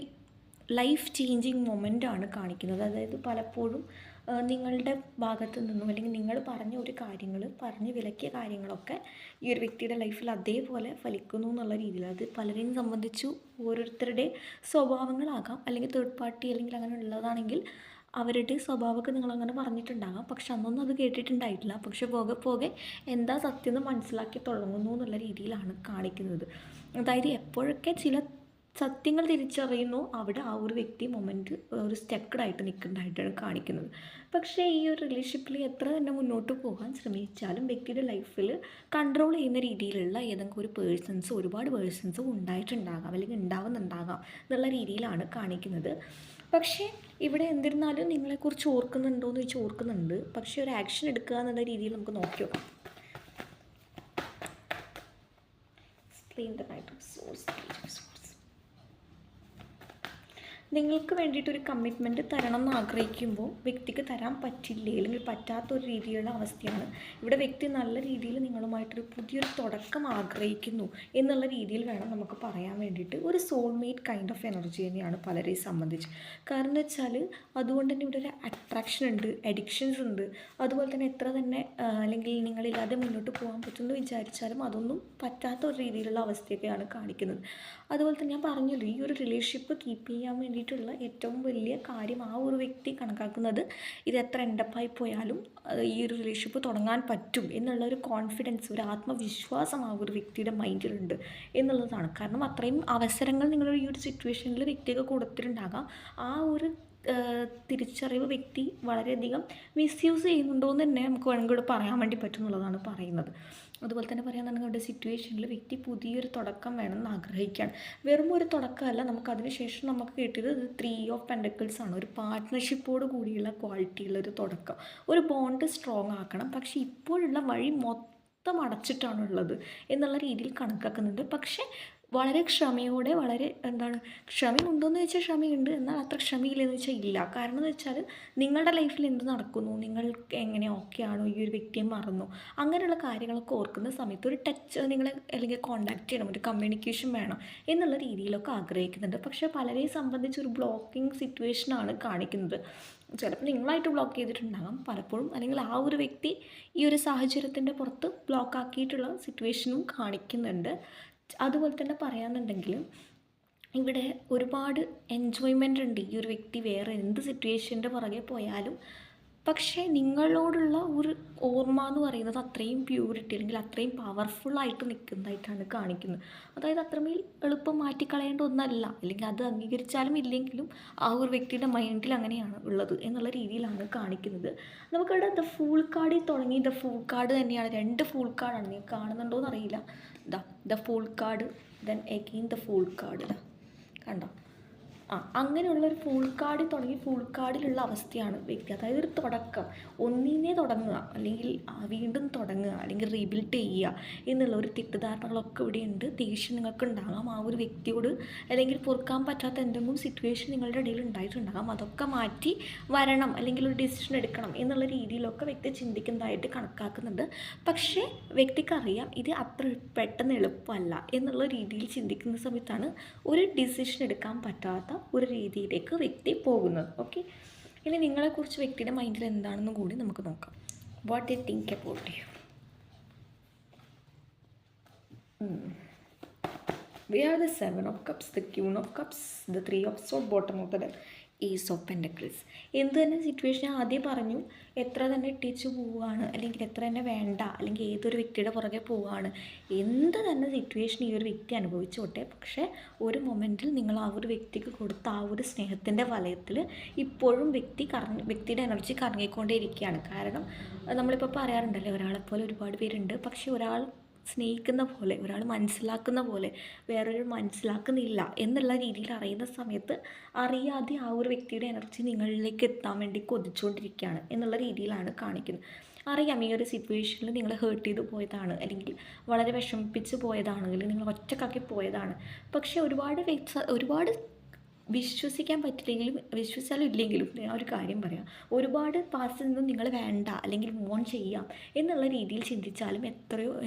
ലൈഫ് ചേഞ്ചിങ് മൊമെൻ്റാണ് കാണിക്കുന്നത്. അതായത് പലപ്പോഴും നിങ്ങളുടെ ഭാഗത്തു നിന്നും, അല്ലെങ്കിൽ നിങ്ങൾ പറഞ്ഞ ഒരു കാര്യങ്ങൾ, പറഞ്ഞ് വിലക്കിയ കാര്യങ്ങളൊക്കെ ഈ ഒരു വ്യക്തിയുടെ ലൈഫിൽ അതേപോലെ ഫലിക്കുന്നു എന്നുള്ള രീതിയിൽ. അത് പലരെയും സംബന്ധിച്ചു ഓരോരുത്തരുടെ സ്വഭാവങ്ങളാകാം, അല്ലെങ്കിൽ തേർഡ് പാർട്ടി അല്ലെങ്കിൽ അങ്ങനെ ഉള്ളതാണെങ്കിൽ അവരുടെ സ്വഭാവമൊക്കെ നിങ്ങളങ്ങനെ പറഞ്ഞിട്ടുണ്ടാകാം, പക്ഷെ അന്നൊന്നും അത് കേട്ടിട്ടുണ്ടായിട്ടില്ല. പക്ഷെ പോകെ പോകെ എന്താ സത്യം എന്ന് മനസ്സിലാക്കി തുടങ്ങുന്നു എന്നുള്ള രീതിയിലാണ് കാണിക്കുന്നത്. അതായത് എപ്പോഴൊക്കെ ചില സത്യങ്ങൾ തിരിച്ചറിയുന്നു അവിടെ ആ ഒരു വ്യക്തി മൊമെൻറ്റ് ഒരു സ്റ്റക്കഡായിട്ട് നിൽക്കുന്നതായിട്ടാണ് കാണിക്കുന്നത്. പക്ഷേ ഈ ഒരു റിലേഷൻഷിപ്പിൽ എത്ര തന്നെ മുന്നോട്ട് പോകാൻ ശ്രമിച്ചാലും വ്യക്തിയുടെ ലൈഫിൽ കൺട്രോൾ ചെയ്യുന്ന രീതിയിലുള്ള ഏതെങ്കിലും ഒരു പേഴ്സൺസ്, ഒരുപാട് പേഴ്സൺസ് ഉണ്ടായിട്ടുണ്ടാകാം, അല്ലെങ്കിൽ ഉണ്ടാവുന്നുണ്ടാകാം എന്നുള്ള രീതിയിലാണ് കാണിക്കുന്നത്. പക്ഷേ ഇവിടെ എന്നിരുന്നാലും നിങ്ങളെക്കുറിച്ച് ഓർക്കുന്നുണ്ടോ എന്ന് ചോദിച്ചാൽ ഓർക്കുന്നുണ്ട്, പക്ഷേ ഒരു ആക്ഷൻ എടുക്കുക എന്നുള്ള രീതിയിൽ നമുക്ക് നോക്കി നോക്കാം. Explain the knight of swords. നിങ്ങൾക്ക് വേണ്ടിയിട്ടൊരു കമ്മിറ്റ്മെൻറ്റ് തരണം എന്ന് ആഗ്രഹിക്കുമ്പോൾ വ്യക്തിക്ക് തരാൻ പറ്റില്ലേ, അല്ലെങ്കിൽ പറ്റാത്തൊരു രീതിയിലുള്ള അവസ്ഥയാണ്. ഇവിടെ വ്യക്തി നല്ല രീതിയിൽ നിങ്ങളുമായിട്ടൊരു പുതിയൊരു തുടക്കം ആഗ്രഹിക്കുന്നു എന്നുള്ള രീതിയിൽ വേണം നമുക്ക് പറയാൻ വേണ്ടിയിട്ട്. ഒരു സോൾമേറ്റ് കൈൻഡ് ഓഫ് എനർജി തന്നെയാണ് പലരെയും സംബന്ധിച്ച്. കാരണം എന്ന് വെച്ചാൽ അതുകൊണ്ട് തന്നെ ഇവിടെ ഒരു അട്രാക്ഷൻ ഉണ്ട്, അഡിക്ഷൻസ് ഉണ്ട്. അതുപോലെ തന്നെ എത്ര തന്നെ അല്ലെങ്കിൽ നിങ്ങളില്ലാതെ മുന്നോട്ട് പോകാൻ പറ്റുമെന്ന് വിചാരിച്ചാലും അതൊന്നും പറ്റാത്ത ഒരു രീതിയിലുള്ള അവസ്ഥയൊക്കെയാണ് കാണിക്കുന്നത്. അതുപോലെ തന്നെ ഞാൻ പറഞ്ഞല്ലോ, ഈ ഒരു റിലേഷൻഷിപ്പ് കീപ്പ് ചെയ്യാൻ വേണ്ടിയിട്ടുള്ള ഏറ്റവും വലിയ കാര്യം ആ ഒരു വ്യക്തി കണക്കാക്കുന്നത് ഇത് എത്ര എൻഡപ്പായി പോയാലും ഈ ഒരു റിലേഷൻഷിപ്പ് തുടങ്ങാൻ പറ്റും എന്നുള്ള ഒരു കോൺഫിഡൻസ്, ഒരു ആത്മവിശ്വാസം ആ ഒരു വ്യക്തിയുടെ മൈൻഡിലുണ്ട് എന്നുള്ളതാണ്. കാരണം അത്രയും അവസരങ്ങൾ നിങ്ങളുടെ ഈ ഒരു സിറ്റുവേഷനിൽ വ്യക്തിയൊക്കെ കൊടുത്തിട്ടുണ്ടാകാം. ആ ഒരു തിരിച്ചറിവ് വ്യക്തി വളരെയധികം മിസ്യൂസ് ചെയ്യുന്നുണ്ടോ എന്ന് തന്നെ നമുക്ക് വേണമെങ്കിൽ പറയാൻ വേണ്ടി പറ്റും എന്നുള്ളതാണ് പറയുന്നത്. അതുപോലെ തന്നെ പറയുകയാണെന്നുണ്ടെങ്കിൽ അവരുടെ സിറ്റുവേഷനിൽ വ്യക്തി പുതിയൊരു തുടക്കം വേണമെന്ന് ആഗ്രഹിക്കുകയാണ്. വെറും ഒരു തുടക്കമല്ല, നമുക്ക് അതിനുശേഷം നമുക്ക് കിട്ടിയത് ഇത് 3 of Pentacles ആണ്. ഒരു പാർട്ട്ണർഷിപ്പോട് കൂടിയുള്ള ക്വാളിറ്റിയുള്ള ഒരു തുടക്കം, ഒരു ബോണ്ട് സ്ട്രോങ് ആക്കണം. പക്ഷേ ഇപ്പോഴുള്ള വഴി മൊത്തം അടച്ചിട്ടാണുള്ളത് എന്നുള്ള രീതിയിൽ കണക്കാക്കുന്നുണ്ട്. പക്ഷേ വളരെ ക്ഷമയോടെ, വളരെ ക്ഷമയുണ്ടോയെന്ന് ചോദിച്ചാൽ ക്ഷമയുണ്ട്, എന്നാൽ അത്ര ക്ഷമയില്ലെന്ന് വെച്ചാൽ ഇല്ല. കാരണം എന്ന് വെച്ചാൽ നിങ്ങളുടെ ലൈഫിൽ എന്ത് നടക്കുന്നു, നിങ്ങൾക്ക് എങ്ങനെ ഓക്കെ ആണോ, ഈ ഒരു വ്യക്തിയെ മറന്നു, അങ്ങനെയുള്ള കാര്യങ്ങളൊക്കെ ഓർക്കുന്ന സമയത്ത് ഒരു ടച്ച് നിങ്ങളെ അല്ലെങ്കിൽ കോൺടാക്റ്റ് ചെയ്യണം, ഒരു കമ്മ്യൂണിക്കേഷൻ വേണം എന്നുള്ള രീതിയിലൊക്കെ ആഗ്രഹിക്കുന്നുണ്ട്. പക്ഷേ പലരെയും സംബന്ധിച്ച് ഒരു ബ്ലോക്കിംഗ് സിറ്റുവേഷനാണ് കാണിക്കുന്നത്. ചിലപ്പോൾ നിങ്ങളായിട്ട് ബ്ലോക്ക് ചെയ്തിട്ടുണ്ടാകാം പലപ്പോഴും, അല്ലെങ്കിൽ ആ ഒരു വ്യക്തി ഈ ഒരു സാഹചര്യത്തിൻ്റെ പുറത്ത് ബ്ലോക്ക് ആക്കിയിട്ടുള്ള സിറ്റുവേഷനും കാണിക്കുന്നുണ്ട്. അതുപോലെ തന്നെ പറയാമെന്നുണ്ടെങ്കിൽ ഇവിടെ ഒരുപാട് എൻജോയ്മെൻ്റ് ഉണ്ട്. ഈ ഒരു വ്യക്തി വേറെ എന്ത് സിറ്റുവേഷൻ്റെ പുറകെ പോയാലും പക്ഷേ നിങ്ങളോടുള്ള ഒരു ഓർമ്മ എന്ന് പറയുന്നത് അത്രയും പ്യൂരിറ്റി അല്ലെങ്കിൽ അത്രയും പവർഫുള്ളായിട്ട് നിൽക്കുന്നതായിട്ടാണ് കാണിക്കുന്നത്. അതായത് അത്രമേൽ എളുപ്പം മാറ്റിക്കളയേണ്ട ഒന്നല്ല, അല്ലെങ്കിൽ അത് അംഗീകരിച്ചാലും ഇല്ലെങ്കിലും ആ ഒരു വ്യക്തിയുടെ മൈൻഡിൽ അങ്ങനെയാണ് ഉള്ളത് എന്നുള്ള രീതിയിലാണ് കാണിക്കുന്നത്. നമുക്കിവിടെ ഫൂൾ കാർഡിൽ തുടങ്ങി ഫൂൾ കാർഡ് തന്നെയാണ്, 2 ഫൂൾ കാർഡാണ്. നിങ്ങൾ കാണുന്നുണ്ടോയെന്ന് അറിയില്ല. Fool card, then again fool card, കണ്ടോ? അങ്ങനെയുള്ളൊരു ഫുൾ കാർഡിൽ തുടങ്ങി ഫുൾ കാർഡിലുള്ള അവസ്ഥയാണ് വ്യക്തി. അതായത് ഒരു തുടക്കം, ഒന്നിനെ തുടങ്ങുക, അല്ലെങ്കിൽ വീണ്ടും തുടങ്ങുക, അല്ലെങ്കിൽ റീബിൽഡ് ചെയ്യുക എന്നുള്ള ഒരു തെറ്റിദ്ധാരണകളൊക്കെ ഇവിടെ ഉണ്ട്. ദേഷ്യം നിങ്ങൾക്ക് ഉണ്ടാകാം ആ ഒരു വ്യക്തിയോട്, അല്ലെങ്കിൽ പൊറുക്കാൻ പറ്റാത്ത എന്തെങ്കിലും സിറ്റുവേഷൻ നിങ്ങളുടെ ഇടയിൽ ഉണ്ടായിട്ടുണ്ടാകാം. അതൊക്കെ മാറ്റി വരണം, അല്ലെങ്കിൽ ഒരു ഡിസിഷൻ എടുക്കണം എന്നുള്ള രീതിയിലൊക്കെ വ്യക്തി ചിന്തിക്കുന്നതായിട്ട് കണക്കാക്കുന്നുണ്ട്. പക്ഷേ വ്യക്തിക്കറിയാം ഇത് അത്ര പെട്ടെന്ന് എളുപ്പമല്ല എന്നുള്ള രീതിയിൽ ചിന്തിക്കുന്ന സമയത്താണ് ഒരു ഡിസിഷൻ എടുക്കാൻ പറ്റാത്ത ഒരു രീതിയിലേക്ക് വ്യക്തി പോകുന്നത്. ഓക്കെ, ഇനി നിങ്ങളെക്കുറിച്ച് വ്യക്തിയുടെ മൈൻഡിൽ എന്താണെന്ന് കൂടി നമുക്ക് നോക്കാം. What they think about you. We are the 7 of Cups, the Queen of Cups, the 3 of Swords, bottom of the deck, Ace of Pentacles. എന്ത് തന്നെ സിറ്റുവേഷൻ ആദ്യം പറഞ്ഞു, എത്ര തന്നെ ഇട്ടിച്ച് പോവുകയാണ്, അല്ലെങ്കിൽ എത്ര തന്നെ വേണ്ട, അല്ലെങ്കിൽ ഏതൊരു വ്യക്തിയുടെ പുറകെ പോവുകയാണ്, എന്ത് തന്നെ സിറ്റുവേഷൻ ഈ ഒരു വ്യക്തി അനുഭവിച്ചോട്ടെ, പക്ഷേ ഒരു മൊമെൻറ്റിൽ നിങ്ങൾ ആ ഒരു വ്യക്തിക്ക് കൊടുത്ത ആ ഒരു സ്നേഹത്തിൻ്റെ വലയത്തിൽ ഇപ്പോഴും വ്യക്തിയുടെ എനർജി കറങ്ങിക്കൊണ്ടേ ഇരിക്കുകയാണ്. കാരണം നമ്മളിപ്പോൾ പറയാറുണ്ടല്ലേ, ഒരാളെപ്പോലെ ഒരുപാട് പേരുണ്ട്, പക്ഷേ ഒരാൾ സ്നേഹിക്കുന്ന പോലെ, ഒരാൾ മനസ്സിലാക്കുന്ന പോലെ വേറൊരു മനസ്സിലാക്കുന്നില്ല എന്നുള്ള രീതിയിൽ അറിയുന്ന സമയത്ത് അറിയാതെ ആ ഒരു വ്യക്തിയുടെ എനർജി നിങ്ങളിലേക്ക് എത്താൻ വേണ്ടി കൊതിച്ചുകൊണ്ടിരിക്കുകയാണ് എന്നുള്ള രീതിയിലാണ് കാണിക്കുന്നത്. അറിയാം ഈ ഒരു സിറ്റുവേഷനിൽ നിങ്ങൾ ഹേർട്ട് ചെയ്ത് പോയതാണ്, അല്ലെങ്കിൽ വളരെ വിഷമിപ്പിച്ച് പോയതാണെങ്കിൽ നിങ്ങൾ ഒറ്റക്കാക്കി പോയതാണ്. പക്ഷേ ഒരുപാട് വിശ്വസിക്കാൻ പറ്റില്ലെങ്കിലും വിശ്വസിച്ചാലും ഇല്ലെങ്കിലും ഞാൻ ഒരു കാര്യം പറയാം, ഒരുപാട് പാസ്റ്റിൽ നിന്നും നിങ്ങൾ വേണ്ട അല്ലെങ്കിൽ മോൺ ചെയ്യാം എന്നുള്ള രീതിയിൽ ചിന്തിച്ചാലും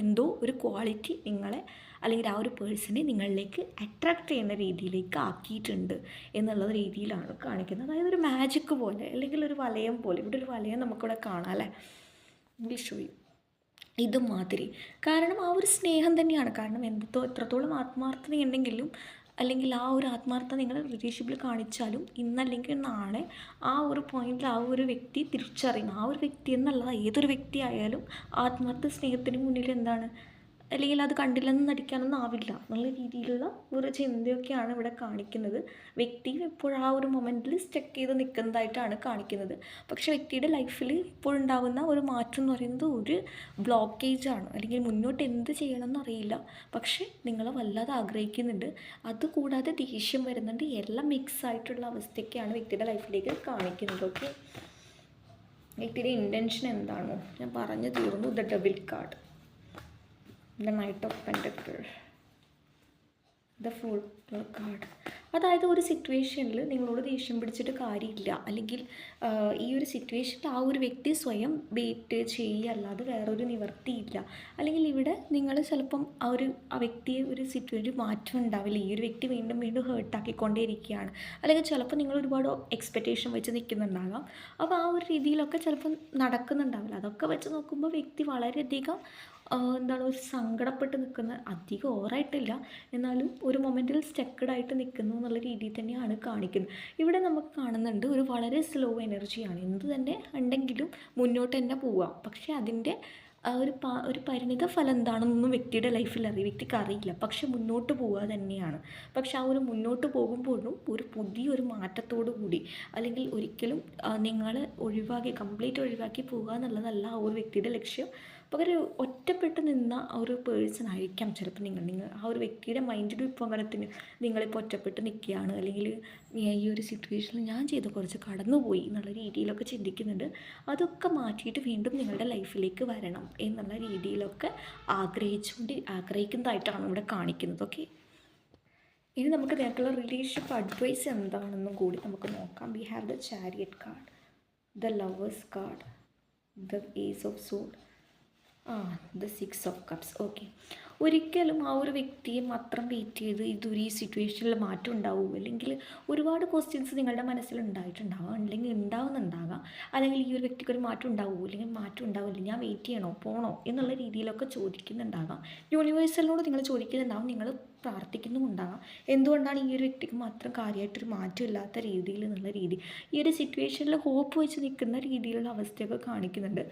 എന്തോ ഒരു ക്വാളിറ്റി നിങ്ങളെ അല്ലെങ്കിൽ ആ ഒരു പേഴ്സണെ നിങ്ങളിലേക്ക് അട്രാക്റ്റ് ചെയ്യുന്ന രീതിയിലേക്ക് ആക്കിയിട്ടുണ്ട് എന്നുള്ള രീതിയിലാണ് കാണിക്കുന്നത്. അതായത് ഒരു മാജിക് പോലെ, അല്ലെങ്കിൽ ഒരു വലയം പോലെ. ഇവിടെ ഒരു വലയം നമുക്കിവിടെ കാണാം അല്ലേ, വിഷുയും ഇതുമാതിരി. കാരണം ആ ഒരു സ്നേഹം തന്നെയാണ്. കാരണം എത്രത്തോളം ആത്മാർത്ഥതയുണ്ടെങ്കിലും, അല്ലെങ്കിൽ ആ ഒരു ആത്മാർത്ഥത നിങ്ങൾ റിലേഷൻഷിപ്പിൽ കാണിച്ചാലും ഇന്നല്ലെങ്കിൽ നാളെ ആ ഒരു പോയിന്റിൽ ആ ഒരു വ്യക്തി തിരിച്ചറിയണം. ആ ഒരു വ്യക്തി എന്നല്ല, ഏതൊരു വ്യക്തി ആയാലും ആത്മാർത്ഥ സ്നേഹത്തിന് മുന്നിൽ എന്താണ്, അല്ലെങ്കിൽ അത് കണ്ടില്ലെന്ന് നടിക്കാനൊന്നും ആവില്ല എന്നുള്ള രീതിയിലുള്ള ഒരു ചിന്തയൊക്കെയാണ് ഇവിടെ കാണിക്കുന്നത്. വ്യക്തി ഇപ്പോൾ ആ ഒരു മൊമെൻറ്റിൽ സ്റ്റക്ക് ചെയ്ത് നിൽക്കുന്നതായിട്ടാണ് കാണിക്കുന്നത്. പക്ഷേ വ്യക്തിയുടെ ലൈഫിൽ ഇപ്പോഴുണ്ടാകുന്ന ഒരു മാറ്റം എന്ന് പറയുന്നത് ഒരു ബ്ലോക്കേജാണ്, അല്ലെങ്കിൽ മുന്നോട്ട് എന്ത് ചെയ്യണമെന്ന് അറിയില്ല, പക്ഷേ നിങ്ങൾ വല്ലാതെ ആഗ്രഹിക്കുന്നുണ്ട്. അതുകൂടാതെ ദേഷ്യം വരുന്നുണ്ട്. എല്ലാം മിക്സ് ആയിട്ടുള്ള അവസ്ഥയൊക്കെയാണ് വ്യക്തിയുടെ ലൈഫിലേക്ക് കാണിക്കുന്നത്. ഓക്കെ, വ്യക്തിയുടെ ഇൻറ്റൻഷൻ എന്താണോ ഞാൻ പറഞ്ഞു തീർന്നു. The double card, the Knight of Pentacles, the Fool card. അതായത് ഒരു സിറ്റുവേഷനിൽ നിങ്ങളോട് ദേഷ്യം പിടിച്ചിട്ട് കാര്യമില്ല, അല്ലെങ്കിൽ ഈ ഒരു സിറ്റുവേഷനിൽ ആ ഒരു വ്യക്തി സ്വയം വെയിറ്റ് ചെയ്യുകയല്ലാതെ വേറൊരു നിവർത്തിയില്ല. അല്ലെങ്കിൽ ഇവിടെ നിങ്ങൾ ചിലപ്പം ആ വ്യക്തിയെ ഒരു സിറ്റുവേഷൻ മാറ്റം ഉണ്ടാവില്ല. ഈ ഒരു വ്യക്തി വീണ്ടും ഹേർട്ടാക്കിക്കൊണ്ടേ ഇരിക്കുകയാണ്. അല്ലെങ്കിൽ ചിലപ്പോൾ നിങ്ങൾ ഒരുപാട് എക്സ്പെക്റ്റേഷൻ വെച്ച് നിൽക്കുന്നുണ്ടാകാം. അപ്പോൾ ആ ഒരു രീതിയിലൊക്കെ ചിലപ്പം നടക്കുന്നുണ്ടാവില്ല. അതൊക്കെ വെച്ച് നോക്കുമ്പോൾ വ്യക്തി വളരെയധികം ഒരു സങ്കടപ്പെട്ട് നിൽക്കുന്ന, അധികം ഓവറായിട്ടില്ല എന്നാലും ഒരു മൊമെൻറ്റിൽ സ്റ്റക്കഡായിട്ട് നിൽക്കുന്നു എന്നുള്ള രീതിയിൽ തന്നെയാണ് കാണിക്കുന്നത്. ഇവിടെ നമുക്ക് കാണുന്നുണ്ട് ഒരു വളരെ സ്ലോ എനർജിയാണ്. എന്ത് തന്നെ ഉണ്ടെങ്കിലും മുന്നോട്ട് തന്നെ പോവാം. പക്ഷേ അതിൻ്റെ ഒരു പരിണിത ഫലം എന്താണെന്നൊന്നും വ്യക്തിയുടെ ലൈഫിൽ വ്യക്തിക്ക് അറിയില്ല. പക്ഷെ മുന്നോട്ട് പോവുക തന്നെയാണ്. പക്ഷെ ആ ഒരു മുന്നോട്ട് പോകുമ്പോഴും ഒരു പുതിയൊരു മാറ്റത്തോടു കൂടി, അല്ലെങ്കിൽ ഒരിക്കലും നിങ്ങൾ കംപ്ലീറ്റ് ഒഴിവാക്കി പോവുക എന്നുള്ളതല്ല ആ ഒരു വ്യക്തിയുടെ ലക്ഷ്യം. പകരം ഒറ്റപ്പെട്ട് നിന്ന ഒരു പേഴ്സൺ ആയിരിക്കാം ചിലപ്പോൾ നിങ്ങൾ ആ ഒരു വ്യക്തിയുടെ മൈൻഡിലും ഇപ്പോൾ അങ്ങനെ തന്നെ നിങ്ങളിപ്പോൾ ഒറ്റപ്പെട്ട് നിൽക്കുകയാണ്, അല്ലെങ്കിൽ ഈ ഒരു സിറ്റുവേഷനിൽ ഞാൻ ചെയ്ത കുറച്ച് കടന്നുപോയി എന്നുള്ള രീതിയിലൊക്കെ ചിന്തിക്കുന്നുണ്ട്. അതൊക്കെ മാറ്റിയിട്ട് വീണ്ടും നിങ്ങളുടെ ലൈഫിലേക്ക് വരണം എന്നുള്ള രീതിയിലൊക്കെ ആഗ്രഹിക്കുന്നതായിട്ടാണ് ഇവിടെ കാണിക്കുന്നത്. ഓക്കെ, ഇനി നമുക്ക് നിങ്ങൾക്കുള്ള റിലേഷൻഷിപ്പ് അഡ്വൈസ് എന്താണെന്നും കൂടി നമുക്ക് നോക്കാം. We have the chariot card, the lovers card, the ace of sword, the 6 of cups. Okay, ഒരിക്കലും ആ ഒരു വ്യക്തിയെ മാത്രം വെയിറ്റ് ചെയ്ത് ഇതൊരു ഈ സിറ്റുവേഷനിൽ മാറ്റം ഉണ്ടാവുമോ, അല്ലെങ്കിൽ ഒരുപാട് ക്വസ്റ്റ്യൻസ് നിങ്ങളുടെ മനസ്സിൽ ഉണ്ടായിട്ടുണ്ടാവാം, അല്ലെങ്കിൽ ഉണ്ടാവുന്നുണ്ടാകാം, അല്ലെങ്കിൽ ഈ ഒരു വ്യക്തിക്ക് ഒരു മാറ്റം ഉണ്ടാവുമോ, അല്ലെങ്കിൽ മാറ്റം ഉണ്ടാവില്ല, ഞാൻ വെയിറ്റ് ചെയ്യണോ പോകണോ എന്നുള്ള രീതിയിലൊക്കെ ചോദിക്കുന്നുണ്ടാകാം. യൂണിവേഴ്സലിനോട് നിങ്ങൾ ചോദിക്കുന്നുണ്ടാവും, നിങ്ങൾ പ്രാർത്ഥിക്കുന്നുമുണ്ടാകാം, എന്തുകൊണ്ടാണ് ഈ ഒരു വ്യക്തിക്ക് മാത്രം കാര്യമായിട്ടൊരു മാറ്റം ഇല്ലാത്ത രീതിയിൽ എന്നുള്ള രീതി, ഈ ഒരു സിറ്റുവേഷനിൽ ഹോപ്പ് വെച്ച് നിൽക്കുന്ന രീതിയിലുള്ള അവസ്ഥയൊക്കെ കാണിക്കുന്നുണ്ട്.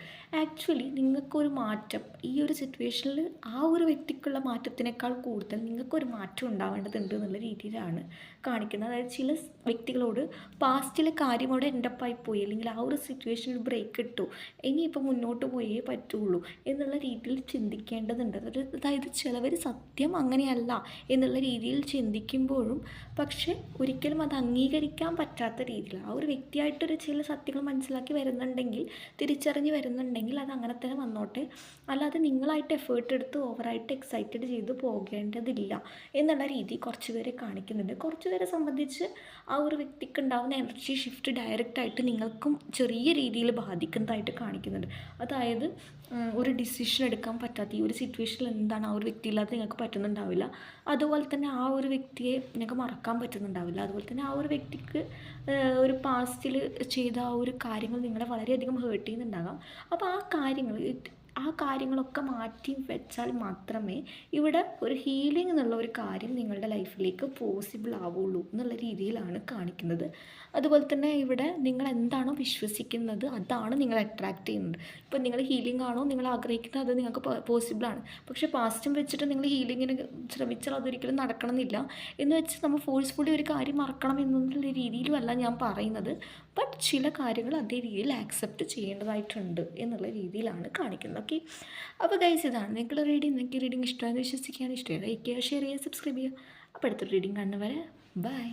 ആക്ച്വലി നിങ്ങൾക്കൊരു മാറ്റം ഈ ഒരു സിറ്റുവേഷനിൽ ആ ഒരു വ്യക്തിക്കുള്ള മാറ്റത്തിനേക്കാൾ കൂടുതൽ നിങ്ങൾക്കൊരു മാറ്റം ഉണ്ടാവേണ്ടതുണ്ട് എന്നുള്ള രീതിയിലാണ് കാണിക്കുന്നത്. അതായത് ചില വ്യക്തികളോട് പാസ്റ്റിലെ കാര്യം അവിടെ എൻഡപ്പായി പോയി, അല്ലെങ്കിൽ ആ ഒരു സിറ്റുവേഷനിൽ ബ്രേക്ക് ഇട്ടു, ഇനിയിപ്പോൾ മുന്നോട്ട് പോയേ പറ്റുള്ളൂ എന്നുള്ള രീതിയിൽ ചിന്തിക്കേണ്ടതുണ്ട്. അതായത് ചിലവർ സത്യം അങ്ങനെയല്ല എന്നുള്ള രീതിയിൽ ചിന്തിക്കുമ്പോഴും പക്ഷെ ഒരിക്കലും അത് അംഗീകരിക്കാൻ പറ്റാത്ത രീതിയിൽ ആ ഒരു വ്യക്തിയായിട്ടൊരു ചില സത്യങ്ങൾ മനസ്സിലാക്കി വരുന്നുണ്ടെങ്കിൽ, തിരിച്ചറിഞ്ഞ് വരുന്നുണ്ടെങ്കിൽ അത് അങ്ങനെ തന്നെ വന്നോട്ടെ, അല്ലാതെ നിങ്ങളായിട്ട് എഫേർട്ട് എടുത്ത് ഓവറായിട്ട് എക്സൈറ്റഡ് ചെയ്ത് പോകേണ്ടതില്ല എന്നുള്ള രീതി കുറച്ച് പേരെ കാണിക്കുന്നുണ്ട്. കുറച്ച് പേരെ സംബന്ധിച്ച് ആ ഒരു വ്യക്തിക്ക് ഉണ്ടാകുന്ന എനർജി ഷിഫ്റ്റ് ഡയറക്റ്റായിട്ട് നിങ്ങൾക്കും ചെറിയ രീതിയിൽ ബാധിക്കുന്നതായിട്ട് കാണിക്കുന്നുണ്ട്. അതായത് ഒരു ഡിസിഷൻ എടുക്കാൻ പറ്റാത്ത ഈ ഒരു സിറ്റുവേഷനിൽ എന്താണ് ആ ഒരു വ്യക്തിയില്ലാതെ നിങ്ങൾക്ക് പറ്റുന്നുണ്ടാവില്ല, അതുപോലെ തന്നെ ആ ഒരു വ്യക്തിയെ നിങ്ങൾക്ക് മറക്കാൻ പറ്റുന്നുണ്ടാവില്ല, അതുപോലെ തന്നെ ആ ഒരു വ്യക്തിക്ക് ഒരു പാസ്റ്റിൽ ചെയ്ത ആ ഒരു കാര്യങ്ങൾ നിങ്ങളെ വളരെയധികം ഹേർട്ട് ചെയ്യുന്നുണ്ടാകാം. അപ്പോൾ ആ കാര്യങ്ങളൊക്കെ മാറ്റി വെച്ചാൽ മാത്രമേ ഇവിടെ ഒരു ഹീലിംഗ് എന്നുള്ള ഒരു കാര്യം നിങ്ങളുടെ ലൈഫിലേക്ക് പോസിബിൾ ആവുള്ളൂ എന്നുള്ള രീതിയിലാണ് കാണിക്കുന്നത്. അതുപോലെ തന്നെ ഇവിടെ നിങ്ങൾ എന്താണോ വിശ്വസിക്കുന്നത് അതാണ് നിങ്ങൾ അട്രാക്റ്റ് ചെയ്യുന്നത്. ഇപ്പോൾ നിങ്ങൾ ഹീലിംഗ് ആണോ നിങ്ങൾ ആഗ്രഹിക്കുന്നത് അത് നിങ്ങൾക്ക് പോസിബിളാണ്. പക്ഷേ പാസ്റ്റും വെച്ചിട്ട് നിങ്ങൾ ഹീലിങ്ങിന് ശ്രമിച്ചാൽ അതൊരിക്കലും നടക്കണമെന്നില്ല. എന്ന് വെച്ച് നമ്മൾ ഫോഴ്സ്ഫുള്ളി ഒരു കാര്യം മറക്കണം എന്നുള്ള രീതിയിലുമല്ല ഞാൻ പറയുന്നത്. ബട്ട് ചില കാര്യങ്ങൾ അതേ രീതിയിൽ ആക്സെപ്റ്റ് ചെയ്യേണ്ടതായിട്ടുണ്ട് എന്നുള്ള രീതിയിലാണ് കാണിക്കുന്നത്. ഓക്കെ, അപ്പോൾ ഗൈസ് ഇതാണ് നിങ്ങളുടെ നിങ്ങൾക്ക് റീഡിങ് ഇഷ്ടമാണെന്ന് വിശ്വസിക്കുകയാണ്. ഇഷ്ടമായി ലൈക്ക് ചെയ്യുക, ഷെയർ ചെയ്യുക, സബ്സ്ക്രൈബ് ചെയ്യുക. അപ്പോൾ അടുത്തൊരു റീഡിങ് കാണുന്നവരെ ബൈ.